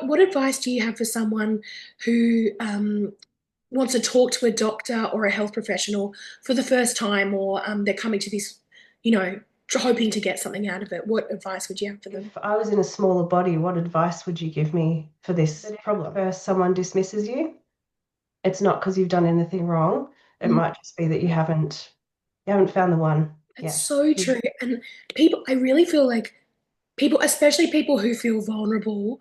what advice do you have for someone who wants to talk to a doctor or a health professional for the first time, or they're coming to this, you know, hoping to get something out of it? What advice would you have for them? If I was in a smaller body, what advice would you give me for this problem? First, someone dismisses you. It's not because you've done anything wrong. It Mm. might just be that you haven't found the one It's yet. so true. And people, I really feel like people, especially people who feel vulnerable,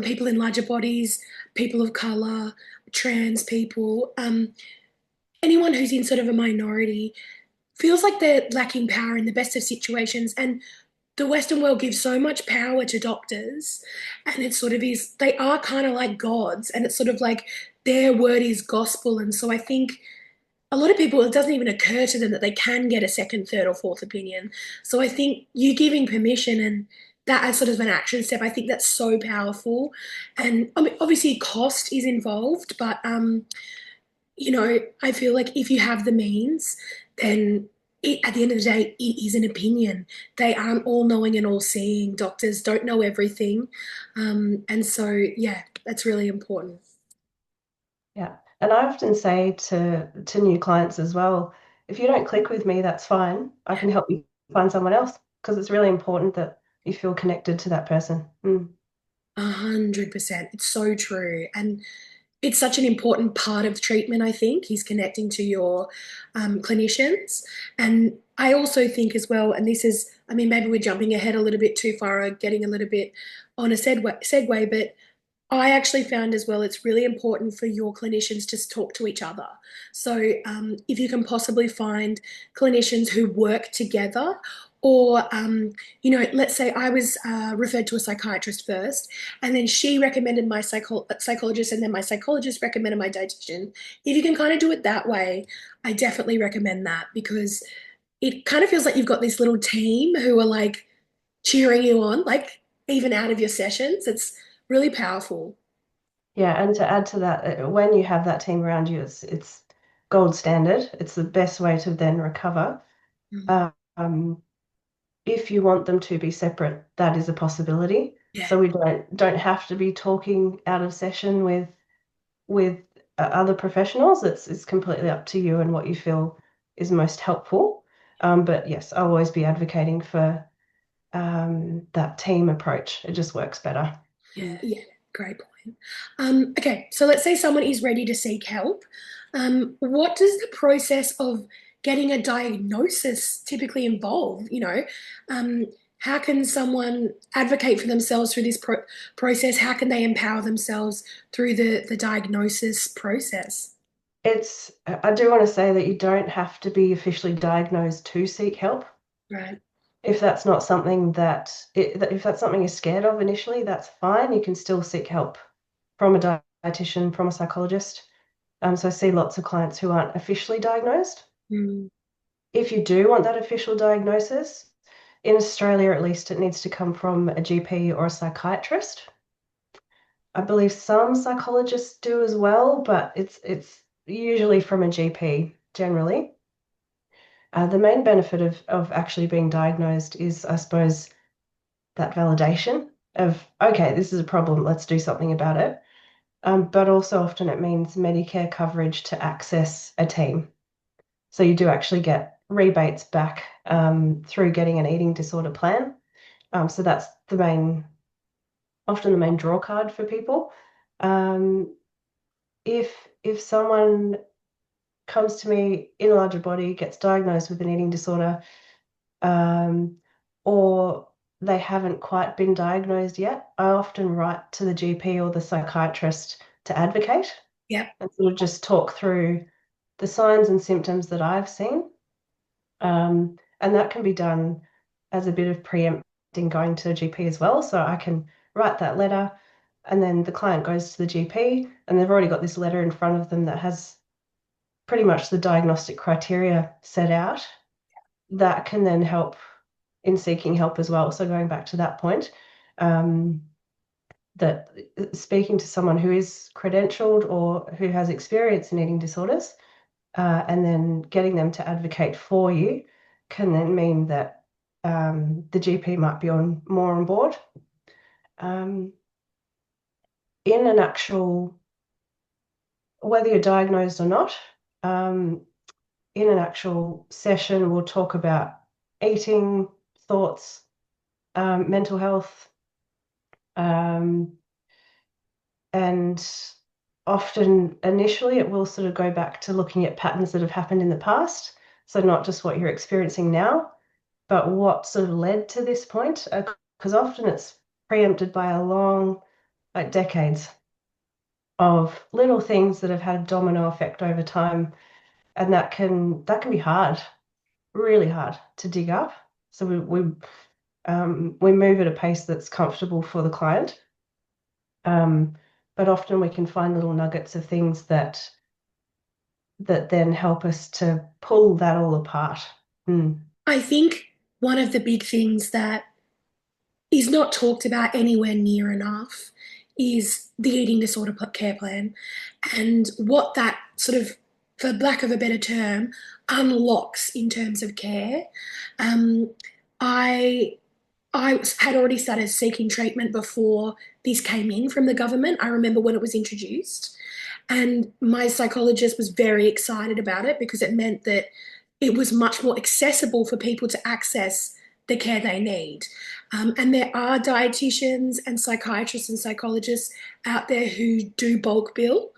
people in larger bodies, people of color, trans people, anyone who's in sort of a minority feels like they're lacking power in the best of situations. And the Western world gives so much power to doctors, and it sort of is, they are kind of like gods, and it's sort of like their word is gospel. And so I think a lot of people, it doesn't even occur to them that they can get a second, third, or fourth opinion. So I think you giving permission and that as sort of an action step, I think that's so powerful. And I mean, obviously, cost is involved, but I feel like if you have the means, then at the end of the day, it is an opinion. They aren't all knowing and all seeing. Doctors don't know everything. And so, yeah, that's really important. Yeah. And I often say to new clients as well, if you don't click with me, that's fine. I can help you find someone else because it's really important that you feel connected to that person. 100%. It's so true. And it's such an important part of treatment, I think, is connecting to your clinicians. And I also think as well, and this is, I mean, maybe we're jumping ahead a little bit too far or getting a little bit on a segue, but I actually found as well it's really important for your clinicians to talk to each other. So if you can possibly find clinicians who work together, or let's say I was referred to a psychiatrist first, and then she recommended my psychologist, and then my psychologist recommended my dietitian. If you can kind of do it that way, I definitely recommend that, because it kind of feels like you've got this little team who are like cheering you on, like even out of your sessions. It's really powerful. Yeah, and to add to that, when you have that team around you, it's gold standard. It's the best way to then recover. Mm. Um, if you want them to be separate, that is a possibility. Yeah. So we don't have to be talking out of session with other professionals. It's completely up to you and what you feel is most helpful. But yes, I'll always be advocating for that team approach. It just works better. Yeah, yeah, great point. Okay, so let's say someone is ready to seek help. What does the process of getting a diagnosis typically involve? How can someone advocate for themselves through this process? How can they empower themselves through the diagnosis process? I do want to say that you don't have to be officially diagnosed to seek help. Right. If that's not something if that's something you're scared of initially, that's fine. You can still seek help from a dietitian, from a psychologist. So I see lots of clients who aren't officially diagnosed. Mm. If you do want that official diagnosis, in Australia at least, it needs to come from a GP or a psychiatrist. I believe some psychologists do as well, but it's usually from a GP generally. The main benefit of actually being diagnosed is, I suppose, that validation of, okay, this is a problem, let's do something about it. But also often it means Medicare coverage to access a team. So you do actually get rebates back through getting an eating disorder plan. So that's often the main draw card for people. Um, if someone comes to me in a larger body, gets diagnosed with an eating disorder, um, or they haven't quite been diagnosed yet, I often write to the GP or the psychiatrist to advocate Yep. and sort of just talk through the signs and symptoms that I've seen. And that can be done as a bit of preempting going to a GP as well. So I can write that letter, and then the client goes to the GP, and they've already got this letter in front of them that has pretty much the diagnostic criteria set out. That can then help in seeking help as well. So going back to that point, um, that speaking to someone who is credentialed or who has experience in eating disorders, and then getting them to advocate for you can then mean that the GP might be more on board. Um, in an actual, whether you're diagnosed or not, in an actual session, we'll talk about eating, thoughts, mental health, um, and often initially it will sort of go back to looking at patterns that have happened in the past. So not just what you're experiencing now, but what sort of led to this point, because often it's preempted by a long, like decades of little things that have had a domino effect over time, and that can be hard, really hard to dig up. So we move at a pace that's comfortable for the client, um, but often we can find little nuggets of things that then help us to pull that all apart. Mm. I think one of the big things that is not talked about anywhere near enough is the eating disorder care plan and what that sort of, for lack of a better term, unlocks in terms of care. Um, I I had already started seeking treatment before this came in from the government. I remember when it was introduced, and my psychologist was very excited about it because it meant that it was much more accessible for people to access the care they need. And there are dietitians and psychiatrists and psychologists out there who do bulk bill.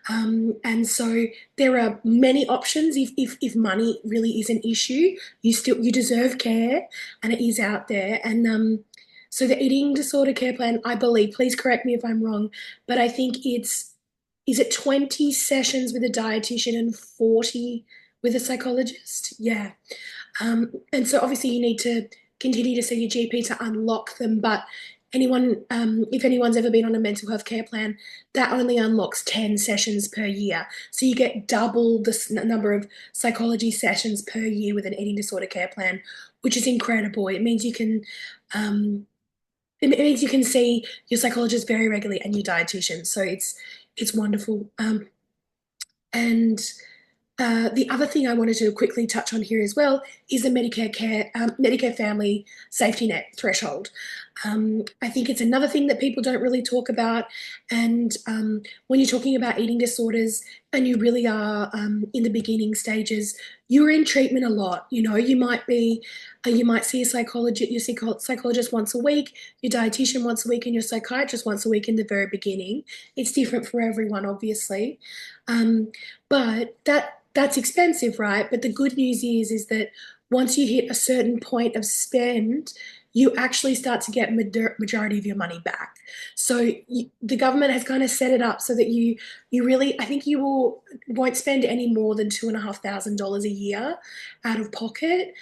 And so there are many options. If money really is an issue, you deserve care, and it is out there. And so the eating disorder care plan, I believe, please correct me if I'm wrong, but I think is it 20 sessions with a dietitian and 40 with a psychologist? Yeah. And so obviously you need to continue to see your GP to unlock them. But if anyone's ever been on a mental health care plan, that only unlocks 10 sessions per year. So you get double the number of psychology sessions per year with an eating disorder care plan, which is incredible. Um, it means you can see your psychologist very regularly and your dietitian. So it's wonderful. And the other thing I wanted to quickly touch on here as well is the Medicare family safety net threshold. I think it's another thing that people don't really talk about. And when you're talking about eating disorders and you really are in the beginning stages, you're in treatment a lot. You know, you might see your psychologist once a week, your dietitian once a week, and your psychiatrist once a week in the very beginning. It's different for everyone, obviously. But that's expensive, right? But the good news is that once you hit a certain point of spend, you actually start to get majority of your money back. So the government has kind of set it up so that you really, I think won't spend any more than $2,500 a year out of pocket,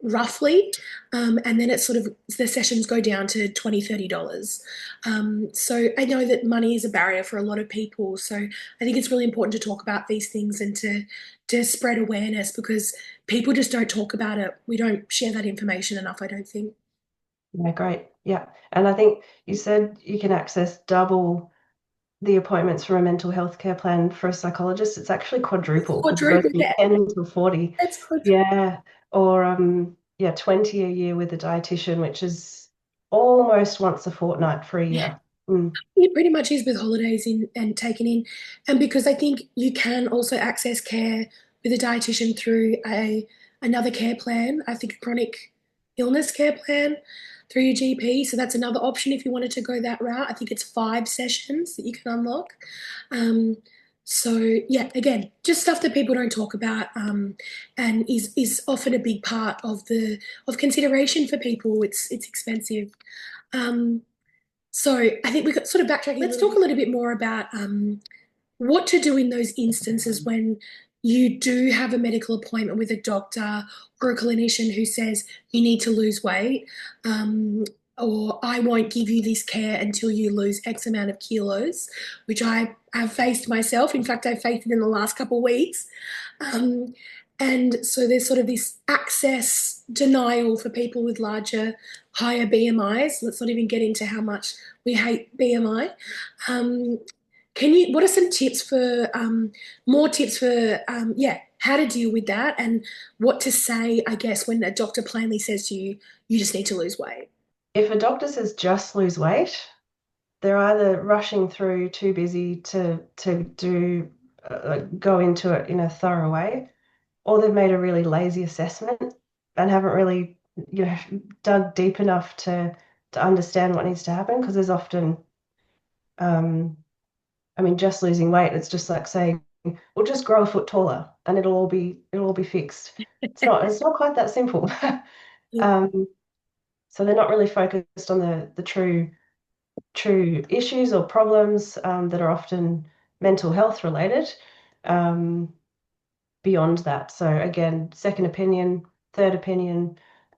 roughly, and then it's sort of the sessions go down to $20, $30. So I know that money is a barrier for a lot of people. So I think it's really important to talk about these things and to spread awareness because people just don't talk about it. We don't share that information enough, I don't think. Yeah, great. Yeah. And I think you said you can access double the appointments for a mental health care plan for a psychologist. It's actually quadruple. It goes Quadruple, from yeah, 10 to 40. that's quadruple. Yeah. Or yeah, 20 a year with a dietitian, which is almost once a fortnight for a Yeah, year. Mm. it pretty much is with holidays in and taken in. And because I think you can also access care with a dietitian through another care plan, I think a chronic illness care plan through your GP. So that's another option if you wanted to go that route. I think it's 5 sessions that you can unlock. Um, so yeah, again, just stuff that people don't talk about, and is often a big part of consideration for people. It's expensive. Um, so I think we got sort of backtracking. Let's talk a little bit more about what to do in those instances when you do have a medical appointment with a doctor or a clinician who says you need to lose weight, um, or I won't give you this care until you lose X amount of kilos, which I have faced myself. In fact, I've faced it in the last couple of weeks. Um, and so there's sort of this access denial for people with larger, higher BMIs. Let's not even get into how much we hate BMI. Um, what are some tips for, more tips for, yeah, how to deal with that and what to say, I guess, when a doctor plainly says to you, you just need to lose weight? If a doctor says just lose weight, they're either rushing through, too busy to do go into it in a thorough way, or they've made a really lazy assessment and haven't really, dug deep enough to understand what needs to happen. Because there's often, um, I mean, just losing weight, it's just like saying, "Well, just grow a foot taller, and it'll all be fixed." It's not quite that simple. Yeah. Um, so they're not really focused on the true issues or problems that are often mental health related. Um, beyond that. So again, second opinion, third opinion,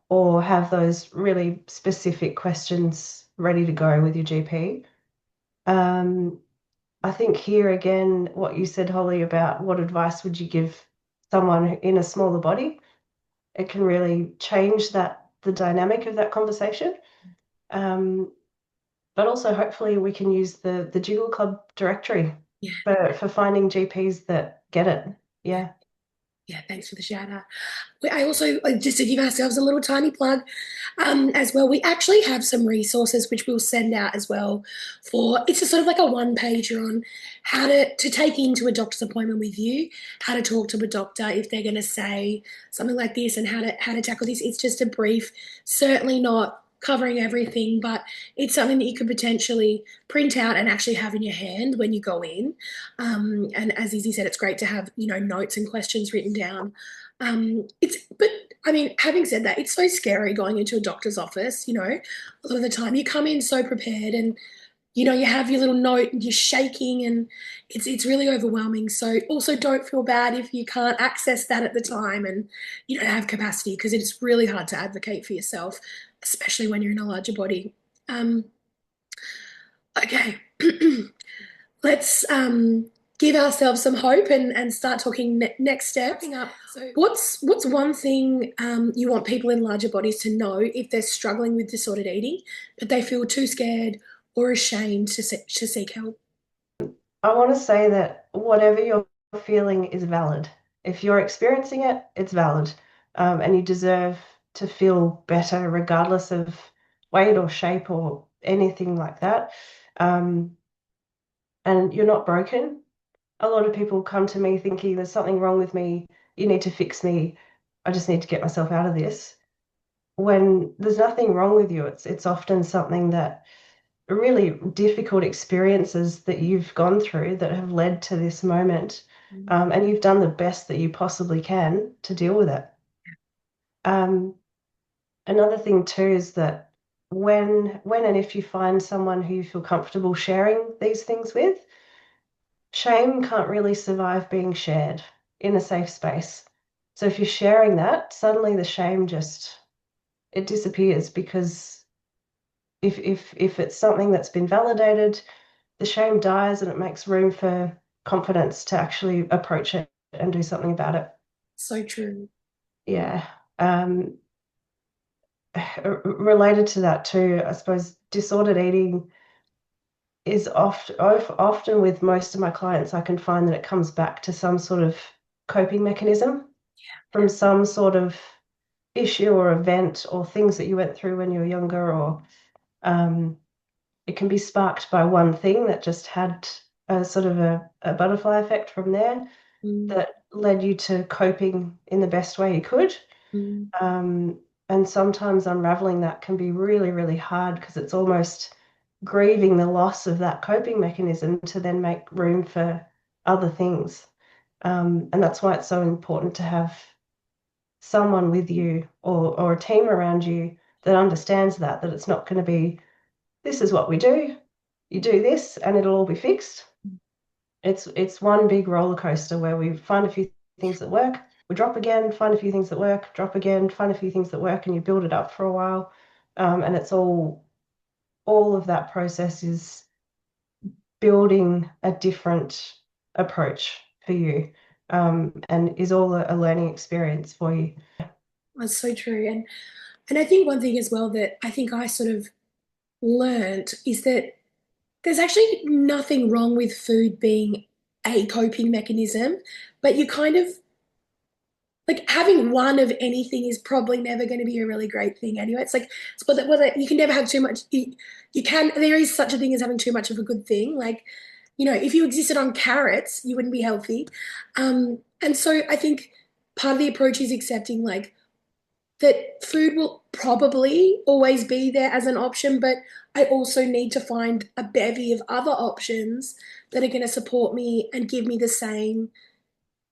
or have those really specific questions ready to go with your GP. Um, I think here again, what you said, Holly, about what advice would you give someone in a smaller body, it can really change the dynamic of that conversation. Um, but also hopefully we can use the Jiggle Club directory Yeah. for finding GPs that get it. Yeah. Yeah, thanks for the shout out. I also, just to give ourselves a little tiny plug as well, we actually have some resources which we'll send out as well for, it's a sort of like a one pager on how to take into a doctor's appointment with you, how to talk to a doctor if they're going to say something like this and how to tackle this. It's just a brief, certainly not covering everything, but it's something that you could potentially print out and actually have in your hand when you go in. And as Izzy said, it's great to have, notes and questions written down. But I mean, having said that, it's so scary going into a doctor's office, a lot of the time you come in so prepared and, you have your little note and you're shaking and it's really overwhelming. So also don't feel bad if you can't access that at the time and you don't have capacity because it's really hard to advocate for yourself, especially when you're in a larger body. Um, okay. Let's give ourselves some hope and start talking next steps. Wrapping up, so what's one thing you want people in larger bodies to know if they're struggling with disordered eating, but they feel too scared or ashamed to seek help? I want to say that whatever you're feeling is valid. If you're experiencing it, it's valid. And you deserve to feel better regardless of weight or shape or anything like that. Um, and you're not broken. A lot of people come to me thinking there's something wrong with me. You need to fix me. I just need to get myself out of this. When there's nothing wrong with you, it's often something that really difficult experiences that you've gone through that have led to this moment. And you've done the best that you possibly can to deal with it. Um, another thing too is that when and if you find someone who you feel comfortable sharing these things with, shame can't really survive being shared in a safe space. So if you're sharing that, suddenly the shame just it disappears because if it's something that's been validated, the shame dies and it makes room for confidence to actually approach it and do something about it. So true. Yeah. Um, related to that too, I suppose disordered eating is often with most of my clients, I can find that it comes back to some sort of coping mechanism from some sort of issue or event or things that you went through when you were younger, or um, it can be sparked by one thing that just had a sort of a butterfly effect from there Mm, that led you to coping in the best way you could. mm. Um, and sometimes unraveling that can be really, really hard because it's almost grieving the loss of that coping mechanism to then make room for other things. And that's why it's so important to have someone with you or a team around you that understands that it's not going to be, this is what we do. You do this and it'll all be fixed. It's one big roller coaster where we find a few things that work, we drop again, find a few things that work, drop again, find a few things that work, and you build it up for a while. And it's all of that process is building a different approach for you, and is all a learning experience for you. That's so true. And I think one thing as well that I think I sort of learned is that there's actually nothing wrong with food being a coping mechanism, but you kind of like having one of anything is probably never going to be a really great thing anyway. It's like it's whether you can never have too much. You can there is such a thing as having too much of a good thing. Like, if you existed on carrots, you wouldn't be healthy. And so I think part of the approach is accepting like that food will probably always be there as an option, but I also need to find a bevy of other options that are going to support me and give me the same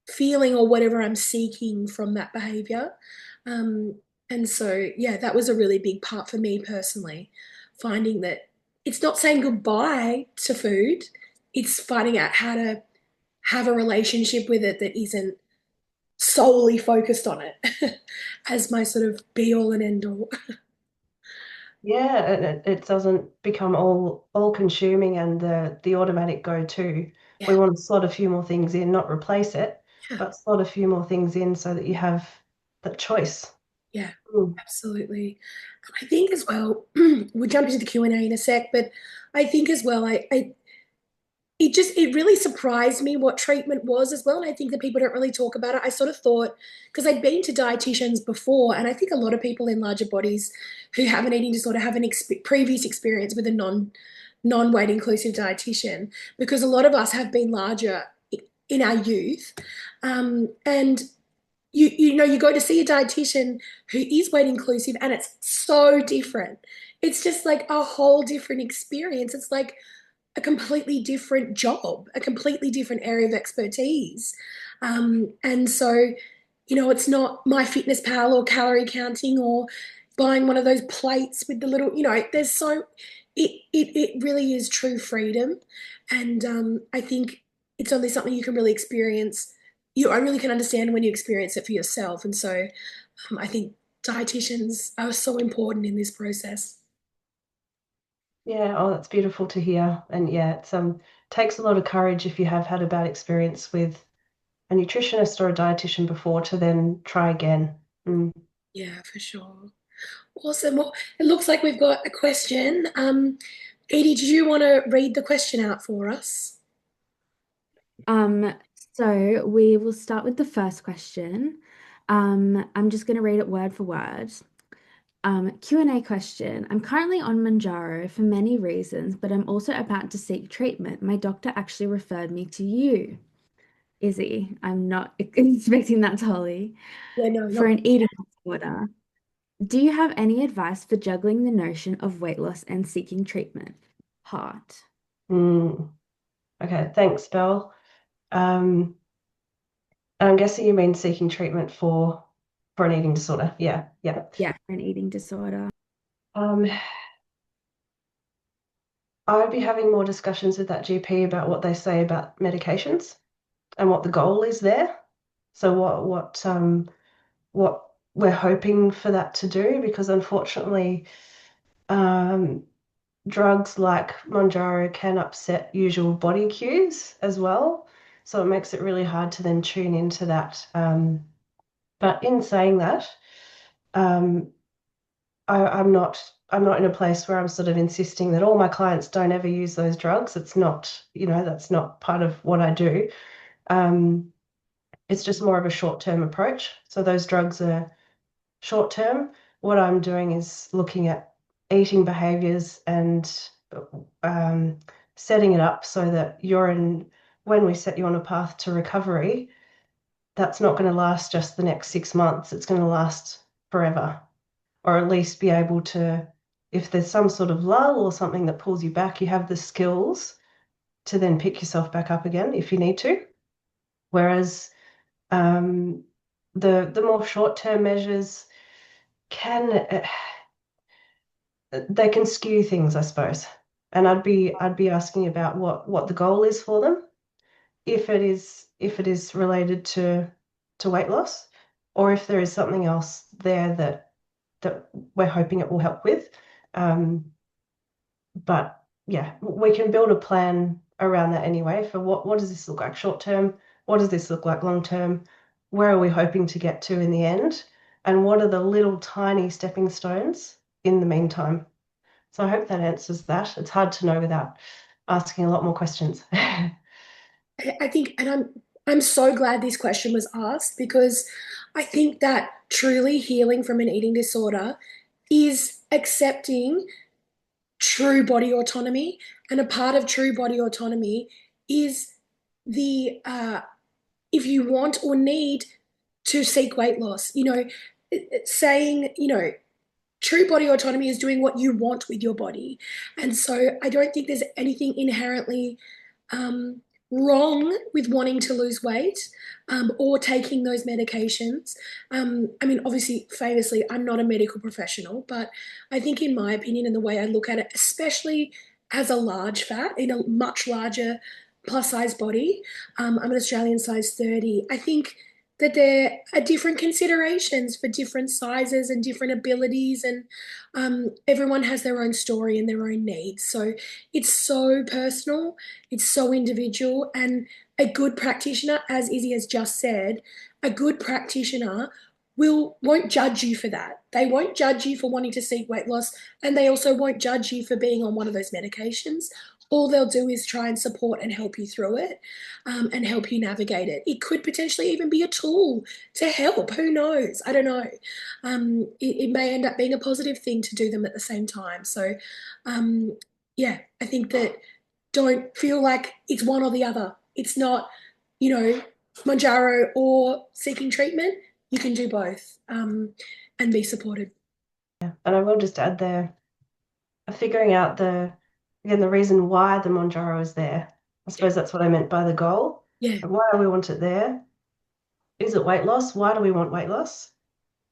feeling or whatever I'm seeking from that behavior. Um, and so, yeah, that was a really big part for me personally, finding that it's not saying goodbye to food, it's finding out how to have a relationship with it that isn't solely focused on it as my sort of be all and end all. Yeah, it doesn't become all consuming and the automatic go-to. We Yeah, want to slot a few more things in, not replace it, yeah, but slot a few more things in so that you have that choice. yeah, Mm. absolutely. I think as well, we'll jump into the Q&A in a sec, but I think as well, it really surprised me what treatment was as well. And I think that people don't really talk about it. I sort of thought, because I'd been to dietitians before, and I think a lot of people in larger bodies who have an eating disorder have an previous experience with a non-weight inclusive dietitian, because a lot of us have been larger in our youth. And you go to see a dietitian who is weight inclusive, and it's so different. It's just like a whole different experience. It's like a completely different job, a completely different area of expertise. And so, it's not MyFitnessPal or calorie counting or buying one of those plates with the little, there's it really is true freedom. And I think it's only something you can really experience. I really can understand when you experience it for yourself. And so I think dietitians are so important in this process. Yeah, oh, that's beautiful to hear. And yeah, it's takes a lot of courage if you have had a bad experience with a nutritionist or a dietitian before to then try again. Mm. Yeah, for sure. Awesome. Well, it looks like we've got a question. Edie, did you want to read the question out for us? Um, so we will start with the first question. I'm just going to read it word for word. Q&A question. I'm currently on Manjaro for many reasons, but I'm also about to seek treatment. My doctor actually referred me to you, Izzy. I'm not expecting that, Holly, Yeah, no, for not. an eating disorder. Do you have any advice for juggling the notion of weight loss and seeking treatment? Heart. Mm. Okay, thanks, Belle. Um, I'm guessing you mean seeking treatment for an eating disorder. Yeah, yeah. Yeah, for an eating disorder. Um, I'd be having more discussions with that GP about what they say about medications and what the goal is there. So what we're hoping for that to do, because unfortunately, um, drugs like Monjaro can upset usual body cues as well. So it makes it really hard to then tune into that. But in saying that, um, I'm not in a place where I'm sort of insisting that all my clients don't ever use those drugs. It's not, that's not part of what I do. Um, it's just more of a short-term approach. So those drugs are short-term. What I'm doing is looking at eating behaviors and um, setting it up so that when we set you on a path to recovery, that's not going to last just the next 6 months. It's going to last forever, or at least be able to, if there's some sort of lull or something that pulls you back, you have the skills to then pick yourself back up again if you need to. Whereas um, the more short-term measures can they can skew things, I suppose. And I'd be asking about what the goal is for them, if it is related to weight loss, or if there is something else there that we're hoping it will help with. Um, but yeah, we can build a plan around that anyway for what does this look like short term? What does this look like long term? Where are we hoping to get to in the end? And what are the little tiny stepping stones in the meantime? So I hope that answers that. It's hard to know without asking a lot more questions. I think, and I'm so glad this question was asked because I think that truly healing from an eating disorder is accepting true body autonomy. And a part of true body autonomy is the if you want or need to seek weight loss, saying, true body autonomy is doing what you want with your body. And so I don't think there's anything inherently um, wrong with wanting to lose weight or taking those medications. I mean, obviously, famously, I'm not a medical professional, but I think, in my opinion, and the way I look at it, especially as a large fat in a much larger plus size body, I'm an Australian size 30. I think that there are different considerations for different sizes and different abilities, and everyone has their own story and their own needs. So it's so personal, it's so individual, and a good practitioner, as Izzy has just said, a good practitioner won't judge you for that. They won't judge you for wanting to seek weight loss, and they also won't judge you for being on one of those medications. All they'll do is try and support and help you through it, and help you navigate it. It could potentially even be a tool to help. Who knows? I don't know. It may end up being a positive thing to do them at the same time. So, yeah, I think that don't feel like it's one or the other. It's not, Manjaro or seeking treatment. You can do both, and be supported. Yeah. And I will just add there, figuring out the reason why the Monjaro is there. I suppose that's what I meant by the goal. Yeah. And why do we want it there? Is it weight loss? Why do we want weight loss?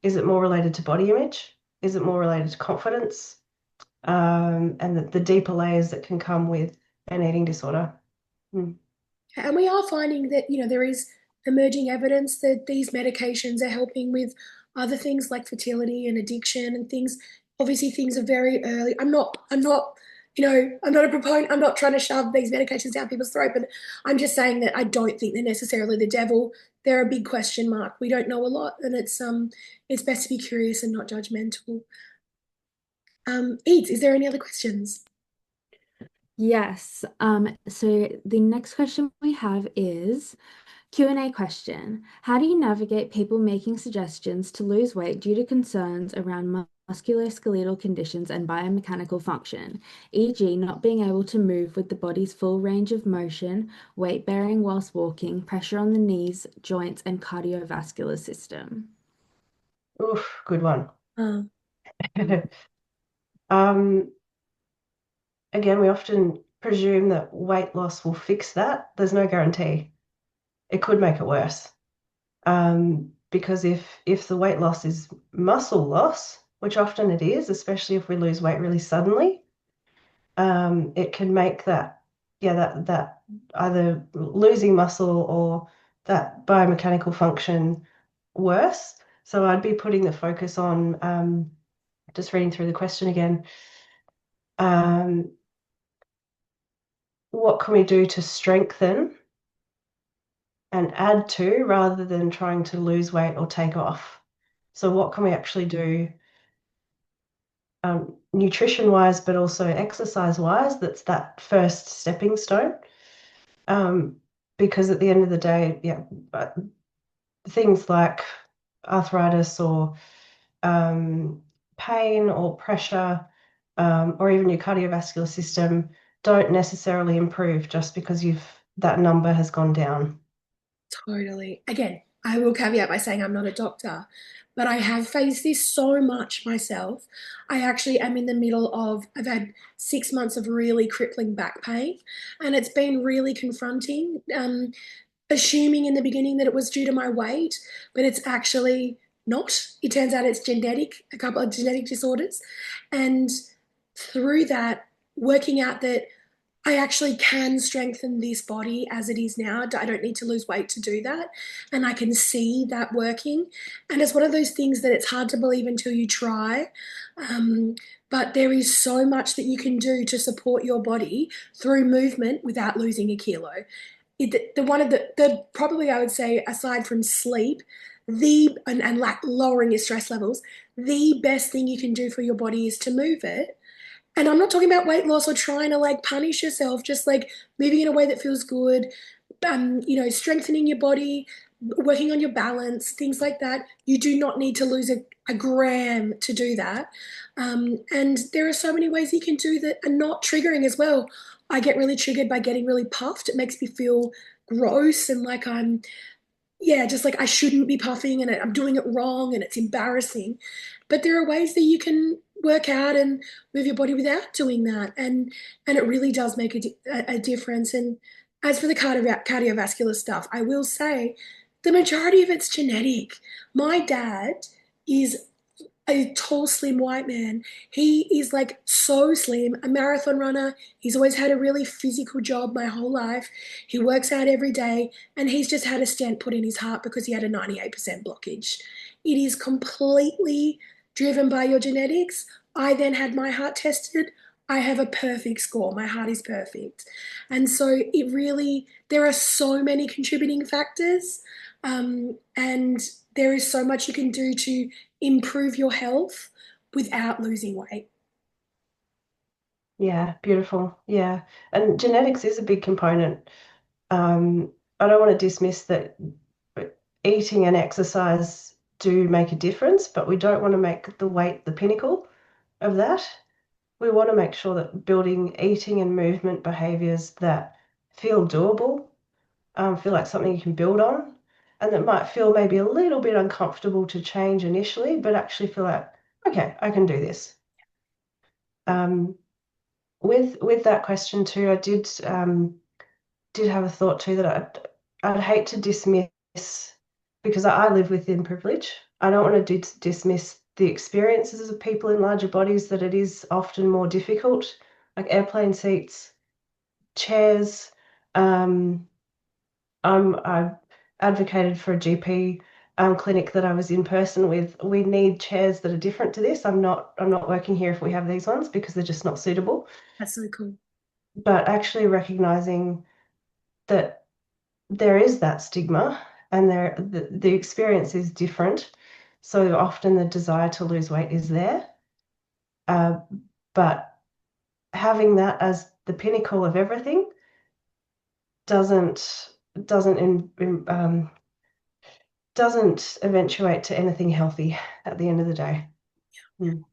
Is it more related to body image? Is it more related to confidence? And the deeper layers that can come with an eating disorder. And we are finding that, there is emerging evidence that these medications are helping with other things like fertility and addiction and things. Obviously, things are very early. I'm not a proponent. I'm not trying to shove these medications down people's throat, but I'm just saying that I don't think they're necessarily the devil. They're a big question mark. We don't know a lot, and it's best to be curious and not judgmental. Eats, is there any other questions? Yes. So the next question we have is Q&A question. How do you navigate people making suggestions to lose weight due to concerns around musculoskeletal conditions and biomechanical function, e.g., not being able to move with the body's full range of motion, weight bearing whilst walking, pressure on the knees, joints, and cardiovascular system? Oof, good one. Uh, Again, we often presume that weight loss will fix that. There's no guarantee. It could make it worse. Because if the weight loss is muscle loss, which often it is, especially if we lose weight really suddenly, it can make that either losing muscle or that biomechanical function worse. So I'd be putting the focus on just reading through the question again. What can we do to strengthen and add to rather than trying to lose weight or take off? So what can we actually do nutrition wise, but also exercise wise? That's that first stepping stone. Because at the end of the day, things like arthritis or pain or pressure, or even your cardiovascular system don't necessarily improve just because that number has gone down. Totally. Again, I will caveat by saying I'm not a doctor, but I have faced this so much myself. I actually am in the middle of, I've had 6 months of really crippling back pain, and it's been really confronting. Assuming in the beginning that it was due to my weight, but it's actually not. It turns out it's genetic, a couple of genetic disorders. And through that, working out that I actually can strengthen this body as it is now. I don't need to lose weight to do that. And I can see that working. And it's one of those things that it's hard to believe until you try. But there is so much that you can do to support your body through movement without losing a kilo. One of the probably I would say, aside from sleep, and like lowering your stress levels, the best thing you can do for your body is to move it. And I'm not talking about weight loss or trying to like punish yourself, just like moving in a way that feels good, strengthening your body, working on your balance, things like that. You do not need to lose a gram to do that. And there are so many ways you can do that are not triggering as well. I get really triggered by getting really puffed. It makes me feel gross and like I'm, yeah, just like I shouldn't be puffing and I'm doing it wrong and it's embarrassing. But there are ways that you can work out and move your body without doing that, and it really does make a difference. And as for the cardiovascular stuff, I will say the majority of it's genetic. My dad is a tall, slim white man. He is like so slim, a marathon runner. He's always had a really physical job my whole life. He works out every day, and he's just had a stent put in his heart because he had a 98% blockage. It is completely driven by your genetics. I then had my heart tested. I have a perfect score. My heart is perfect. And so it really, there are so many contributing factors. And there is so much you can do to improve your health without losing weight. Yeah, beautiful. Yeah. And genetics is a big component. I don't want to dismiss that eating and exercise do make a difference, but we don't want to make the weight the pinnacle of that. We want to make sure that building eating and movement behaviors that feel doable, feel like something you can build on, and that might feel maybe a little bit uncomfortable to change initially, but actually feel like, okay, I can do this. Um, with that question too, I did have a thought too that I'd hate to dismiss, because I live within privilege. I don't want to dismiss the experiences of people in larger bodies, that it is often more difficult, like airplane seats, chairs. I advocated for a GP clinic that I was in person with. We need chairs that are different to this. I'm not working here if we have these ones because they're just not suitable. That's so cool. But actually recognizing that there is that stigma, and the experience is different. So often the desire to lose weight is there. Uh, but having that as the pinnacle of everything doesn't doesn't eventuate to anything healthy at the end of the day. Mm.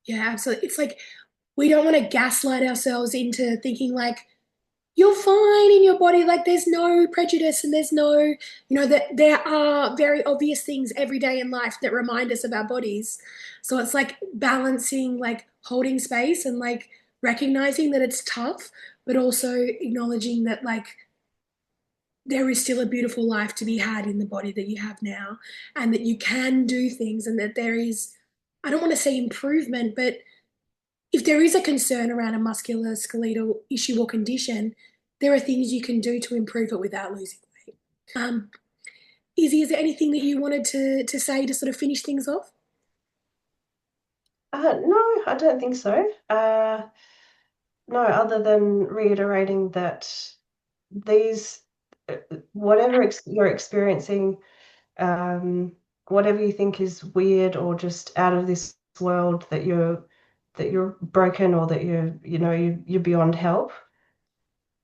Yeah, absolutely. It's like we don't want to gaslight ourselves into thinking like you're fine in your body, like there's no prejudice and there's no, that there are very obvious things every day in life that remind us of our bodies. So it's like balancing, like holding space and like recognizing that it's tough, but also acknowledging that like there is still a beautiful life to be had in the body that you have now, and that you can do things, and that there is, I don't want to say improvement, but if there is a concern around a musculoskeletal issue or condition, there are things you can do to improve it without losing weight. Izzy, is there anything that you wanted to say to sort of finish things off? No, I don't think so. No, other than reiterating that these, whatever you're experiencing, whatever you think is weird or just out of this world, that you're broken, or that you're beyond help,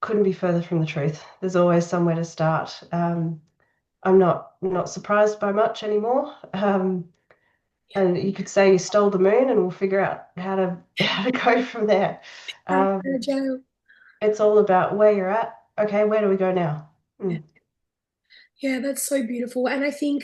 couldn't be further from the truth. There's always somewhere to start. I'm not surprised by much anymore. And you could say you stole the moon, and we'll figure out how to go from there. Um, Joe? it's all about where you're at. Okay, where do we go now? Mm. Yeah, that's so beautiful. And I think,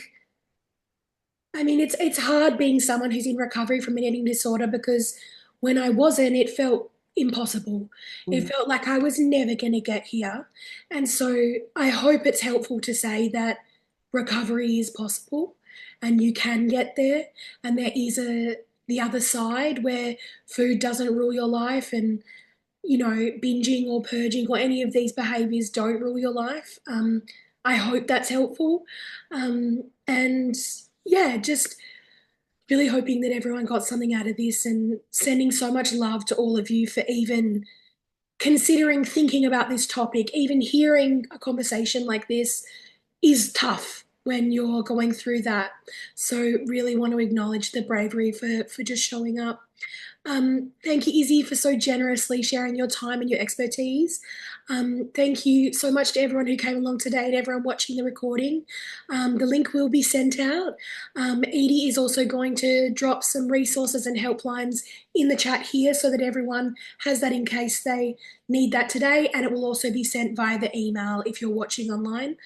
I mean, it's hard being someone who's in recovery from an eating disorder, because when I wasn't, it felt impossible. It Mm. felt like I was never going to get here. And so I hope it's helpful to say that recovery is possible and you can get there. And there is the other side where food doesn't rule your life, and binging or purging or any of these behaviors don't rule your life. I hope that's helpful. And yeah, just really hoping that everyone got something out of this, and sending so much love to all of you for even considering thinking about this topic. Even hearing a conversation like this is tough when you're going through that. So really want to acknowledge the bravery for just showing up. Thank you, Izzy, for so generously sharing your time and your expertise. Thank you so much to everyone who came along today and everyone watching the recording. The link will be sent out. Edie is also going to drop some resources and helplines in the chat here so that everyone has that in case they need that today, and it will also be sent via the email if you're watching online.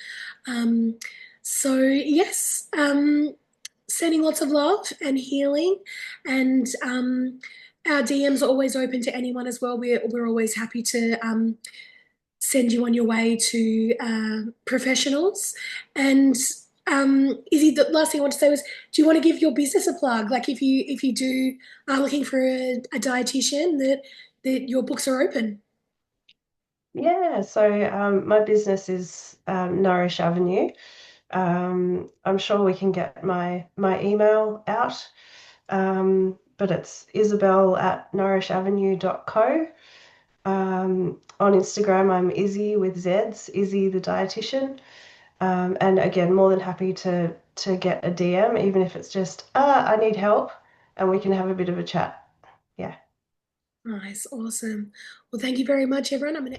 So yes, sending lots of love and healing, and our DMs are always open to anyone as well. We're always happy to send you on your way to professionals. And Izzy, the last thing I want to say was, do you want to give your business a plug? Like if you do are looking for a dietitian, that your books are open. Yeah, so my business is Nourish Avenue. I'm sure we can get my email out, but it's isabelle@nourishavenue.co. On Instagram, I'm Izzy with Zs, Izzy the dietitian. And again, more than happy to get a DM, even if it's just, I need help, and we can have a bit of a chat. Yeah. Nice, awesome. Well, thank you very much, everyone. I'm gonna